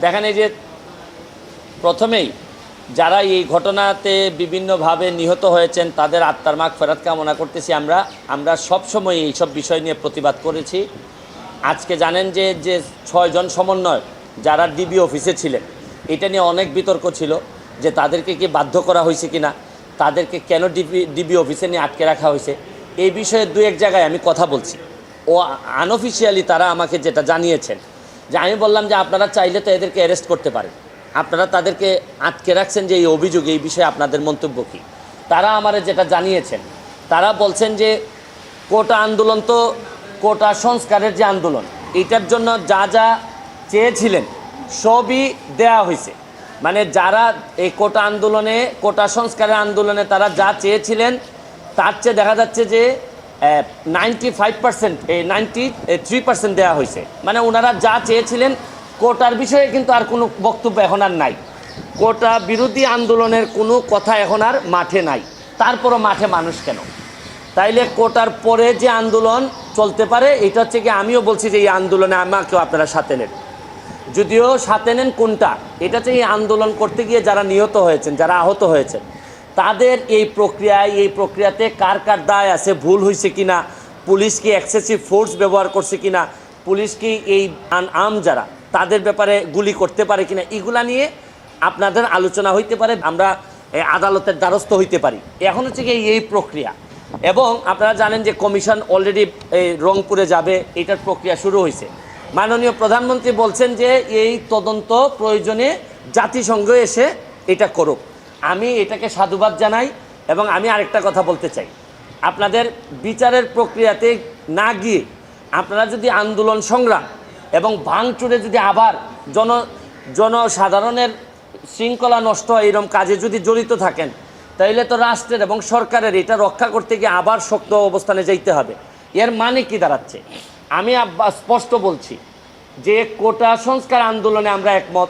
দেখেন এই যে প্রথমেই যারা এই ঘটনাতে বিভিন্নভাবে নিহত হয়েছেন তাদের আত্মার মাগফিরাত কামনা করতেছি। আমরা সবসময় এইসব বিষয় নিয়ে প্রতিবাদ করেছি। আজকে জানেন যে 6 জন সমন্বয় যারা ডিবি অফিসে ছিলেন, এটা নিয়ে অনেক বিতর্ক ছিল যে তাদেরকে কি বাধ্য করা হয়েছে কিনা, তাদেরকে কেন ডিবি অফিসে নিয়ে আটকে রাখা হয়েছে। এই বিষয়ে 2-1 জায়গায় আমি কথা বলছি। ও আনঅফিসিয়ালি তারা আমাকে যেটা জানিয়েছেন যে আমি বললাম যে আপনারা চাইলে তো এদেরকে অ্যারেস্ট করতে পারেন, আপনারা তাদেরকে আটকে রাখছেন যে এই অভিযোগ, এই বিষয়ে আপনাদের মন্তব্য কী। তারা আমারে যেটা জানিয়েছেন, তারা বলছেন যে কোটা আন্দোলন তো কোটা সংস্কারের যে আন্দোলন, এটার জন্য যা যা চেয়েছিলেন সবই দেয়া হয়েছে। মানে যারা এই কোটা আন্দোলনে, কোটা সংস্কারের আন্দোলনে তারা যা চেয়েছিলেন তার চেয়ে দেখা যাচ্ছে যে 95%, 93% দেওয়া হয়েছে। মানে ওনারা যা চেয়েছিলেন কোটার বিষয়ে কিন্তু আর কোনো বক্তব্য এখন আর নাই। কোটা বিরোধী আন্দোলনের কোনো কথা এখন আর মাঠে নাই। তারপরও মাঠে মানুষ কেন? তাইলে কোটার পরে যে আন্দোলন চলতে পারে, এটা হচ্ছে কি, আমিও বলছি যে এই আন্দোলনে আমাকেও আপনারা সাথে নেন। যদিও সাথে নেন কোনটা, এটা হচ্ছে এই আন্দোলন করতে গিয়ে যারা নিহত হয়েছেন, যারা আহত হয়েছেন, তাদের এই প্রক্রিয়াতে কার কার দায় আছে, ভুল হয়েছে কিনা, পুলিশ কি এক্সেসিভ ফোর্স ব্যবহার করছে কিনা, পুলিশ কি এই আম যারা তাদের ব্যাপারে গুলি করতে পারে কিনা, এগুলা নিয়ে আপনাদের আলোচনা হইতে পারে, আমরা আদালতের দ্বারস্থ হইতে পারি। এখন হচ্ছে কি এই প্রক্রিয়া। এবং আপনারা জানেন যে কমিশন অলরেডি রংপুরে যাবে, এটার প্রক্রিয়া শুরু হয়েছে। মাননীয় প্রধানমন্ত্রী বলছেন যে এই তদন্ত প্রয়োজনে জাতিসংঘ এসে এটা করুক। আমি এটাকে সাধুবাদ জানাই। এবং আমি আরেকটা কথা বলতে চাই, আপনাদের বিচারের প্রক্রিয়াতে না গিয়ে আপনারা যদি আন্দোলন সংগ্রাম এবং ভাঙচুরে যদি আবার জনসাধারণের শৃঙ্খলা নষ্ট হয় এরকম কাজে যদি জড়িত থাকেন, তাইলে তো রাষ্ট্রের এবং সরকারের এটা রক্ষা করতে গিয়ে আবার শক্ত অবস্থানে যাইতে হবে। এর মানে কি দাঁড়াচ্ছে? আমি স্পষ্ট বলছি যে কোটা সংস্কার আন্দোলনে আমরা একমত।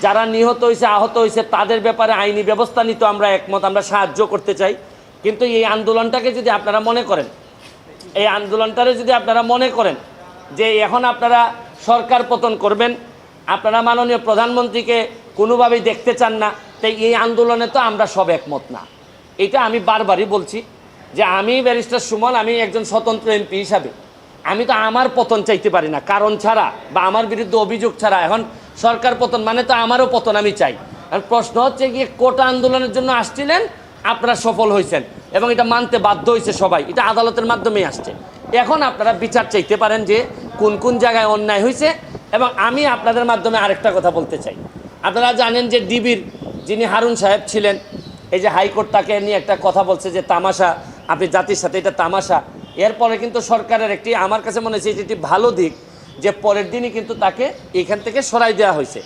যারা নিহত হয়েছে, আহত হয়েছে, তাদের ব্যাপারে আইনি ব্যবস্থা নিতে আমরা একমত, আমরা সাহায্য করতে চাই। কিন্তু এই আন্দোলনটাকে যদি আপনারা মনে করেন, এই আন্দোলনটারে যদি আপনারা মনে করেন যে এখন আপনারা সরকার পতন করবেন, আপনারা মাননীয় প্রধানমন্ত্রীকে কোনোভাবেই দেখতে চান না, তাই এই আন্দোলনে তো আমরা সব একমত না। এটা আমি বারবারই বলছি যে আমি ব্যারিস্টার সুমন, আমি একজন স্বতন্ত্র এমপি হিসাবে আমি তো আমার পতন চাইতে পারি না কারণ ছাড়া, বা আমার বিরুদ্ধে অভিযোগ ছাড়া। এখন সরকার পতন মানে তো আমারও পতন আমি চাই। আর প্রশ্ন হচ্ছে গিয়ে কোটা আন্দোলনের জন্য আসছিলেন, আপনারা সফল হয়েছেন এবং এটা মানতে বাধ্য হয়েছে সবাই, এটা আদালতের মাধ্যমেই আসছে। এখন আপনারা বিচার চাইতে পারেন যে কোন কোন জায়গায় অন্যায় হয়েছে। এবং আমি আপনাদের মাধ্যমে আরেকটা কথা বলতে চাই, আপনারা জানেন যে ডিবির যিনি হারুন সাহেব ছিলেন, এই যে হাইকোর্ট তাকে নিয়ে একটা কথা বলছে যে তামাশা, আপনি জাতির সাথে এটা তামাশা। এরপরে কিন্তু সরকারের একটি, আমার কাছে মনে হচ্ছে এটি ভালো দিক যে পরের দিনই কিন্তু তাকে এখান থেকে সরাই দেওয়া হয়েছে।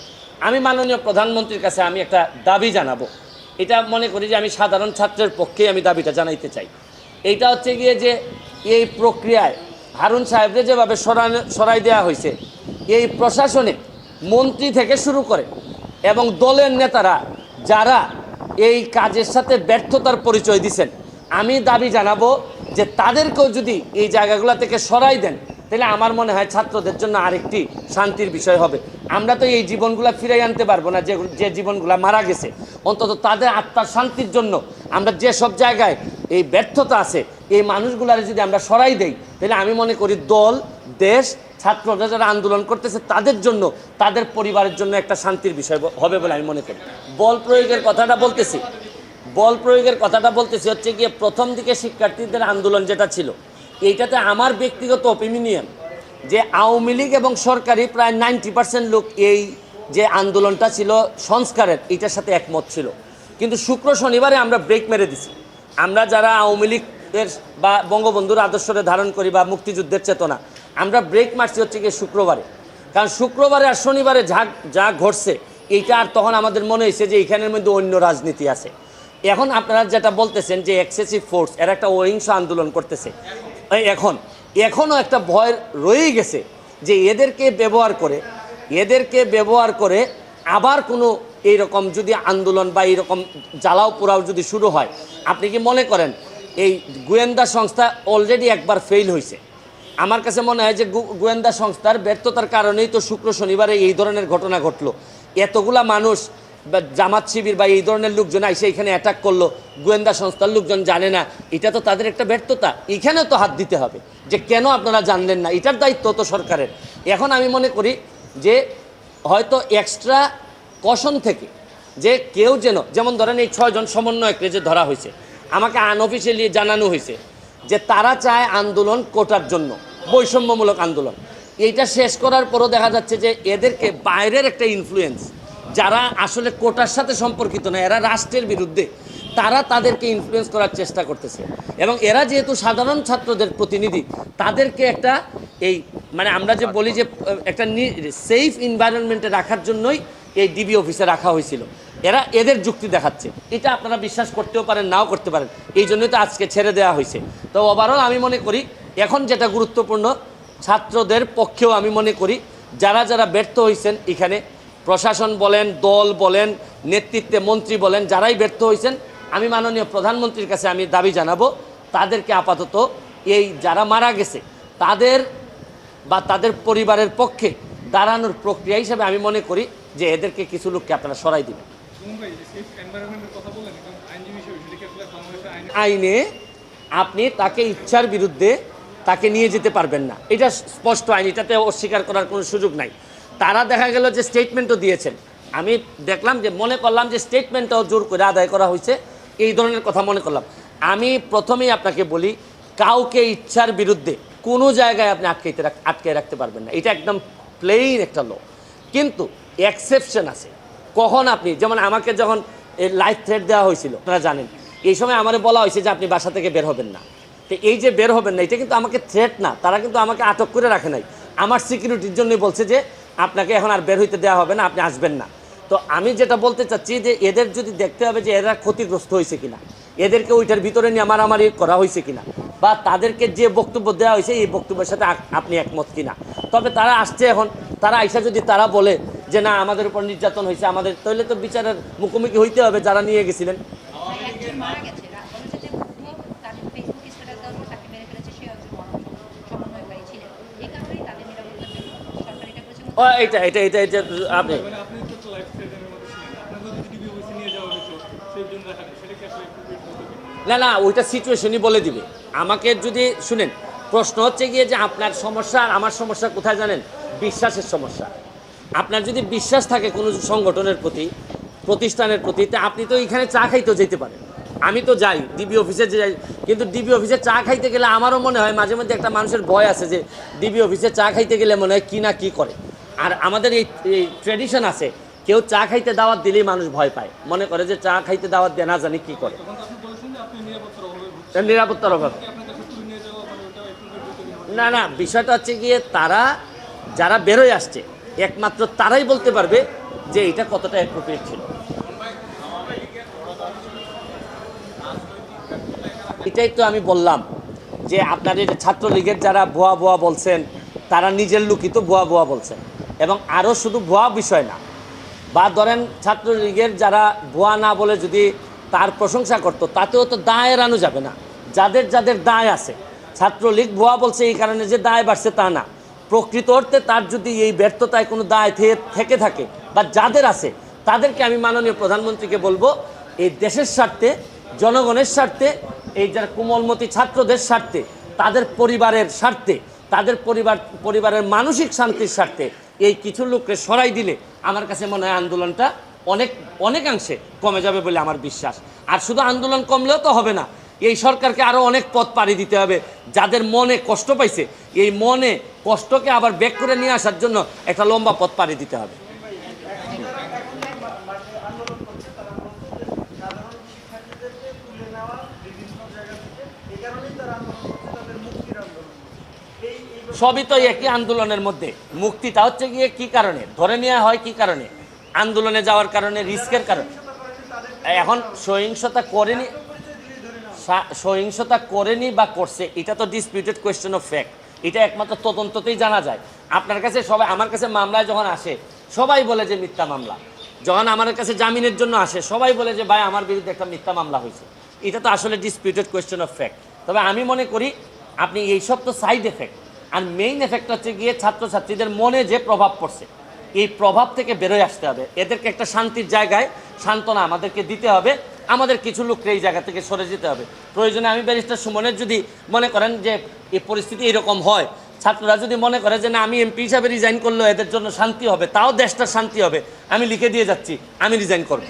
আমি মাননীয় প্রধানমন্ত্রীর কাছে আমি একটা দাবি জানাবো, এটা মনে করি যে আমি সাধারণ ছাত্রের পক্ষেই আমি দাবিটা জানাইতে চাই। এইটা হচ্ছে গিয়ে যে এই প্রক্রিয়ায় হারুন সাহেবরে যেভাবে সরাই দেওয়া হয়েছে, এই প্রশাসনে মন্ত্রী থেকে শুরু করে এবং দলের নেতারা যারা এই কাজের সাথে ব্যর্থতার পরিচয় দিচ্ছেন, আমি দাবি জানাবো যে তাদেরকেও যদি এই জায়গাগুলো থেকে সরাই দেন, তাহলে আমার মনে হয় ছাত্রদের জন্য আরেকটি শান্তির বিষয় হবে। আমরা তো এই জীবনগুলা ফিরাই আনতে পারবো না, যে জীবনগুলা মারা গেছে, অন্তত তাদের আত্মার শান্তির জন্য আমরা যে সব জায়গায় এই ব্যর্থতা আছে, এই মানুষগুলার যদি আমরা সরাই দেই, তাহলে আমি মনে করি দল, দেশ, ছাত্ররা যারা আন্দোলন করতেছে তাদের জন্য, তাদের পরিবারের জন্য একটা শান্তির বিষয় হবে বলে আমি মনে করি। বল প্রয়োগের কথাটা বলতেছি হচ্ছে গিয়ে প্রথম দিকে শিক্ষার্থীদের আন্দোলন যেটা ছিল, এইটাতে আমার ব্যক্তিগত অপিনিয়ন যে আওয়ামী লীগ এবং সরকারি প্রায় 90% লোক এই যে আন্দোলনটা ছিল সংস্কারের, এটার সাথে একমত ছিল। কিন্তু শুক্র শনিবারে আমরা ব্রেক মেরে দিছি। আমরা যারা আওয়ামী লীগের বা বঙ্গবন্ধুর আদর্শরে ধারণ করি বা মুক্তিযুদ্ধের চেতনা, আমরা ব্রেক মারছি হচ্ছে গিয়ে শুক্রবারে। কারণ শুক্রবারে আর শনিবারে যা ঘটছে, এইটা আর তখন আমাদের মনে হয়েছে যে এখানের মধ্যে অন্য রাজনীতি আছে। এখন আপনারা যেটা বলতেছেন যে এক্সেসিভ ফোর্স, এরা একটা অহিংস আন্দোলন করতেছে, এখনও একটা ভয় রয়েই গেছে যে এদেরকে ব্যবহার করে আবার কোনো এইরকম যদি আন্দোলন বা এইরকম জ্বালাও পোড়াও যদি শুরু হয়, আপনি কি মনে করেন এই গোয়েন্দা সংস্থা অলরেডি একবার ফেল হয়েছে, আমার কাছে মনে হয় যে গোয়েন্দা সংস্থার ব্যর্থতার কারণেই তো শুক্র শনিবারে এই ধরনের ঘটনা ঘটলো। এতগুলা মানুষ বা জামাত শিবির বা এই ধরনের লোকজন এসে এখানে অ্যাটাক করলো, গোয়েন্দা সংস্থার লোকজন জানে না, এটা তো তাদের একটা ব্যর্থতা। এখানেও তো হাত দিতে হবে যে কেন আপনারা জানলেন না, এটার দায়িত্ব তো সরকারের। এখন আমি মনে করি যে হয়তো এক্সট্রা কশন থেকে যে কেউ যেমন ধরেন এই 6 জন সমন্বয়ককে যে ধরা হয়েছে, আমাকে আনঅফিসিয়ালি জানানো হয়েছে যে তারা চায় আন্দোলন কোটার জন্য, বৈষম্যমূলক আন্দোলন। এইটা শেষ করার পরও দেখা যাচ্ছে যে এদেরকে বাইরের একটা ইনফ্লুয়েন্স, যারা আসলে কোটার সাথে সম্পর্কিত না, এরা রাষ্ট্রের বিরুদ্ধে, তারা তাদেরকে ইনফ্লুয়েন্স করার চেষ্টা করতেছে। এবং এরা যেহেতু সাধারণ ছাত্রদের প্রতিনিধি, তাদেরকে একটা এই মানে আমরা যে বলি যে একটা সেফ এনভায়রনমেন্টে রাখার জন্যই এই ডিবি অফিসে রাখা হয়েছিল। এরা এদের যুক্তি দেখাচ্ছে, এটা আপনারা বিশ্বাস করতেও পারেন, নাও করতে পারেন, এই জন্যই তো আজকে ছেড়ে দেওয়া হয়েছে। তো ওভারঅল আমি মনে করি এখন যেটা গুরুত্বপূর্ণ, ছাত্রদের পক্ষেও আমি মনে করি যারা যারা ব্যর্থ হয়েছেন এখানে, প্রশাসন বলেন, দল বলেন, নেতৃত্বে মন্ত্রী বলেন, যারাই ব্যর্থ হয়েছেন, আমি মাননীয় প্রধানমন্ত্রীর কাছে আমি দাবি জানাবো তাদেরকে আপাতত এই যারা মারা গেছে তাদের বা তাদের পরিবারের পক্ষে দাঁড়ানোর প্রক্রিয়া হিসেবে আমি মনে করি যে এদেরকে কিছু লোককে আপনারা সরাই দিবেন। আইনে আপনি তাকে ইচ্ছার বিরুদ্ধে তাকে নিয়ে যেতে পারবেন না, এটা স্পষ্ট আইন, এটাতে অস্বীকার করার কোনো সুযোগ নাই। তারা দেখা গেল যে স্টেটমেন্টও দিয়েছেন, আমি দেখলাম যে মনে করলাম যে স্টেটমেন্টটাও জোর করে আদায় করা হয়েছে, এই ধরনের কথা মনে করলাম। আমি প্রথমেই আপনাকে বলি, কাউকে ইচ্ছার বিরুদ্ধে কোনো জায়গায় আপনি আটকে রাখতে পারবেন না, এটা একদম প্লেইন একটা ল। কিন্তু এক্সেপশন আছে, কখন আপনি যেমন আমাকে যখন লাইফ থ্রেট দেওয়া হয়েছিল আপনারা জানেন, এই সময় আমার বলা হয়েছে যে আপনি বাসা থেকে বের হবেন না। তো এই যে বের হবেন না, এটা কিন্তু আমাকে থ্রেট না, তারা কিন্তু আমাকে আটক করে রাখে নাই, আমার সিকিউরিটির জন্যই বলছে যে আপনাকে এখন আর বের হইতে দেওয়া হবে না, আপনি আসবেন না। তো আমি যেটা বলতে চাচ্ছি যে এদের যদি দেখতে হবে যে এরা ক্ষতিগ্রস্ত হয়েছে কিনা, এদেরকে ওইটার ভিতরে নিয়ে মারামারি করা হয়েছে কিনা, বা তাদেরকে যে বক্তব্য দেওয়া হয়েছে এই বক্তব্যের সাথে আপনি একমত কিনা। তবে তারা আসছে, এখন তারা আইসা যদি তারা বলে যে না আমাদের উপর নির্যাতন হয়েছে, আমাদের, তাহলে তো বিচারের মুখোমুখি হইতে হবে যারা নিয়ে গেছিলেন। এটা এটা এটা এটা আপনি না না ওইটা সিচুয়েশনই বলে দিবে আমাকে। যদি শুনেন, প্রশ্ন হচ্ছে গিয়ে যে আপনার সমস্যা আর আমার সমস্যা কোথায় জানেন? বিশ্বাসের সমস্যা। আপনার যদি বিশ্বাস থাকে কোনো সংগঠনের প্রতি, প্রতিষ্ঠানের প্রতি, তা আপনি তো এখানে চা খাইতেও যেতে পারেন। আমি তো যাই ডিবি অফিসে যাই, কিন্তু ডিবি অফিসে চা খাইতে গেলে আমারও মনে হয় মাঝে মধ্যে একটা মানুষের ভয় আছে যে ডিবি অফিসে চা খাইতে গেলে মনে হয় কী না কী করে। আর আমাদের এই ট্র্যাডিশন আছে, কেউ চা খাইতে দাওয়াত দিলেই মানুষ ভয় পায়, মনে করে যে চা খাইতে দাওয়াত দিয়ে না জানি কী করে, নিরাপত্তার অভাবে। না না, বিষয়টা হচ্ছে গিয়ে তারা যারা বেরোয় আসছে একমাত্র তারাই বলতে পারবে যে এটা কতটা অ্যাপ্রোপ্রিয়েট ছিল। এটাই তো আমি বললাম যে আপনাদের ছাত্রলীগের যারা ভুয়া ভুয়া বলছেন, তারা নিজের লোকই তো ভুয়া ভুয়া বলছেন। এবং আরও শুধু ভুয়া বিষয় না, বা ধরেন ছাত্রলীগের যারা ভুয়া না বলে যদি তার প্রশংসা করতো, তাতেও তো দায় এড়ানো যাবে না। যাদের যাদের দায় আছে, ছাত্রলীগ ভুয়া বলছে এই কারণে যে দায় বাড়ছে তা না, প্রকৃত অর্থে তার যদি এই ব্যর্থতায় কোনো দায় থেকে থাকে বা যাদের আছে, তাদেরকে আমি মাননীয় প্রধানমন্ত্রীকে বলবো এই দেশের স্বার্থে, জনগণের স্বার্থে, এই যারা কোমলমতি ছাত্রদের স্বার্থে, তাদের পরিবারের স্বার্থে, তাদের পরিবারের মানসিক শান্তির স্বার্থে এই কিছু লোককে সরাই দিলে আমার কাছে মনে হয় আন্দোলনটা অনেকাংশে কমে যাবে বলে আমার বিশ্বাস। আর শুধু আন্দোলন কমলেও তো হবে না, এই সরকারকে আরও অনেক পথ পাড়ি দিতে হবে। যাদের মনে কষ্ট পাইছে, এই মনে কষ্টকে আবার ব্যাক করে নিয়ে আসার জন্য একটা লম্বা পথ পাড়ি দিতে হবে। সবই তো একই আন্দোলনের মধ্যে। মুক্তিটা হচ্ছে গিয়ে কি কারণে ধরে নেওয়া হয়, কি কারণে আন্দোলনে যাওয়ার কারণে, রিস্কের কারণে। এখন সহিংসতা করেনি বা করছে, এটা তো ডিসপিউটেড কোয়েশ্চেন অফ ফ্যাক্ট, এটা একমাত্র তদন্ততেই জানা যায়। আপনার কাছে সবাই, আমার কাছে মামলায় যখন আসে সবাই বলে যে মিথ্যা মামলা, যখন আমার কাছে জামিনের জন্য আসে সবাই বলে যে ভাই আমার বিরুদ্ধে একটা মিথ্যা মামলা হয়েছে। এটা তো আসলে ডিসপিউটেড কোয়েশ্চেন অফ ফ্যাক্ট। তবে আমি মনে করি আপনি এইসব তো সাইড এফেক্ট, আর মেইন এফেক্ট হচ্ছে গিয়ে ছাত্রছাত্রীদের মনে যে প্রভাব পড়ছে, এই প্রভাব থেকে বেরোয় আসতে হবে। এদেরকে একটা শান্তির জায়গায় সান্ত্বনা আমাদেরকে দিতে হবে, আমাদের কিছু লোককে এই জায়গা থেকে সরে যেতে হবে। প্রয়োজনে আমি ব্যারিস্টার সুমনের যদি মনে করেন যে এই পরিস্থিতি এরকম হয়, ছাত্ররা যদি মনে করে যে না আমি এমপি হিসাবে রিজাইন করলেও এদের জন্য শান্তি হবে, তাও দেশটার শান্তি হবে, আমি লিখে দিয়ে যাচ্ছি আমি রিজাইন করব।